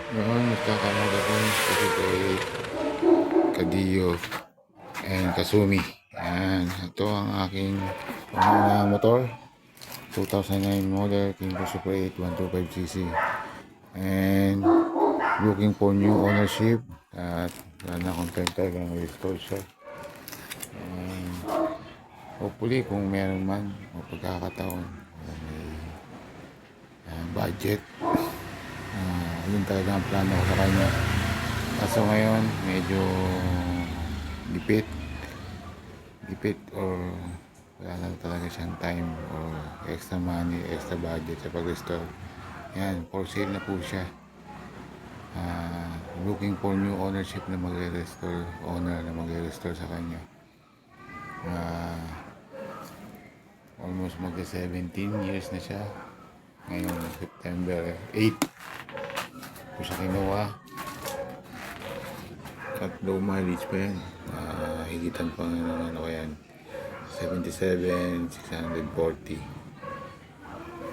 Noon, nagkakamag ako kasi kay Kadiyo and Kasumi. Yan. Ito ang aking motor. 2009 model, Kinko Super 8 125cc. And looking for new ownership. At na-content talaga ng restore siya. And hopefully kung meron man o pagkakataon o may budget, yun talaga ang plano ko sa kanya. Kaso ngayon medyo gipit or wala lang talaga siyang time or extra money, extra budget sa pag-restore. Yan, for sale na po siya. Looking for new ownership na magre-restore, owner na magre-restore sa kanya. Almost magka 17 years na siya. Ngayon September 8 po siya kinuha. At low mileage pa yan. Higitan pa ng ano yan, 77, 640.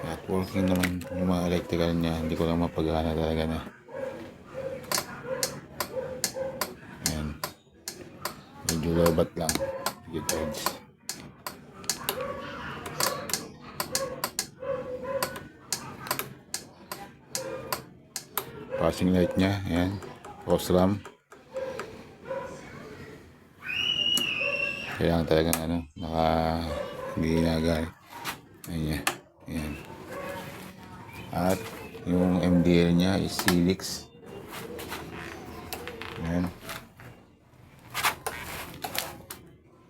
At working naman yung mga electrical niya. Hindi ko lang mapagana talaga na. Ayan. Medyo lobat lang. Good edge. Passing light niya. Ayan. Osram. Kailangan talagang ano, hindi nagal. Ayan. Ayan. At yung MDL niya is Helix. Ayan.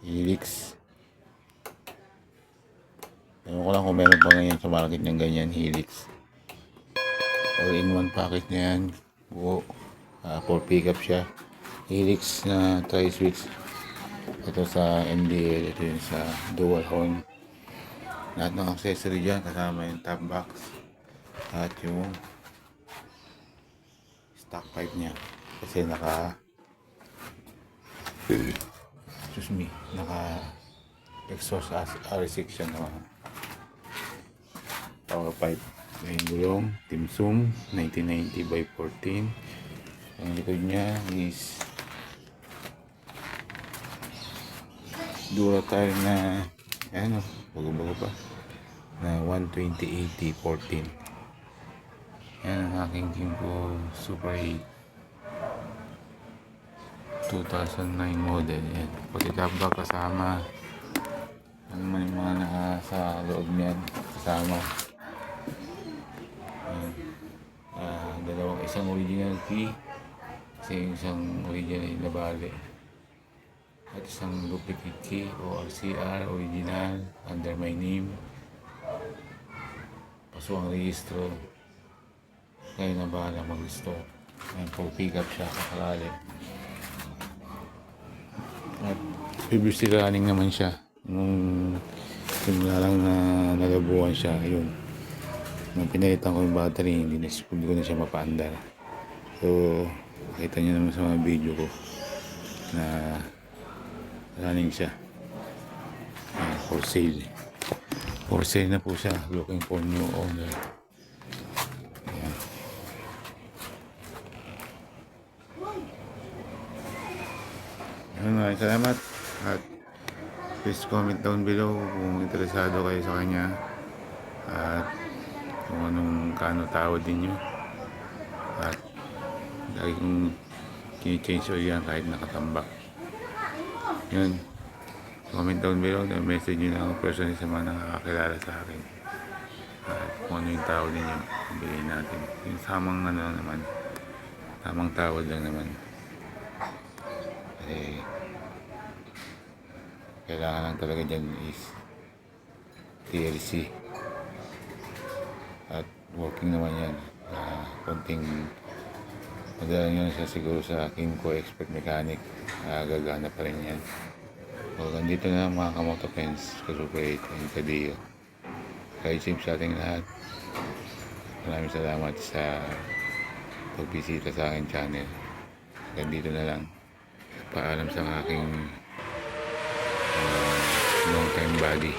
Helix. Ewan ko lang kung meron pa ngayon sa market ng ganyan, Helix. All in one package na yan. Buo. For pickup siya. Helix na tri-switch. Ito sa MDL, ito yun sa dual horn. Lahat ng accessory dyan, kasama yung top box at yung stock pipe niya. Kasi naka exhaust R6 siya na power pipe. May gulong, Timsung 1990 by 14. Ang likod niya is Duratile na ano, bago-bago pa na 120/80/14. Yan ang aking Kinko Super 8 2009 model. Yan, pati top bag kasama, ano man yung mga nasa loob niyan kasama. Isang original key, isang original na bali, at isang duplicate key o RCR original under my name. Paso ang registro, kayo na bahala mag-restore. Ayan, full pickup siya kakalali. At previously running naman siya nung simula lang na nalabuhan siya. Yun, nung pinalitan ko yung battery, hindi ko na siya mapaandar. So makita nyo naman sa mga video ko na running siya. For sale na po siya. Looking for new owner. Ayan. Maraming salamat at please comment down below kung interesado kayo sa kanya at kung anong kano tawad ninyo. At lagi kong kini-change oil yan kahit nakatambak. Yun, comment down below na message nyo na ako personally sa mga nakakakilala sa akin. At kung ano yung tawad ninyo, bigay natin. Yung samang ano lang naman, tamang tawad lang naman. Kasi kailangan lang talaga dyan is TLC. At working naman yan. Konting madala nyo siya siguro sa Kinko Expert Mechanic. Gagana pa rin yan. So, ganito na mga kamoto friends, Super 8 and Kadiyo. Kaya safe sa ating lahat. Maraming salamat sa pagbisita sa aking channel. Ganito na lang. Paalam sa aking long time buddy.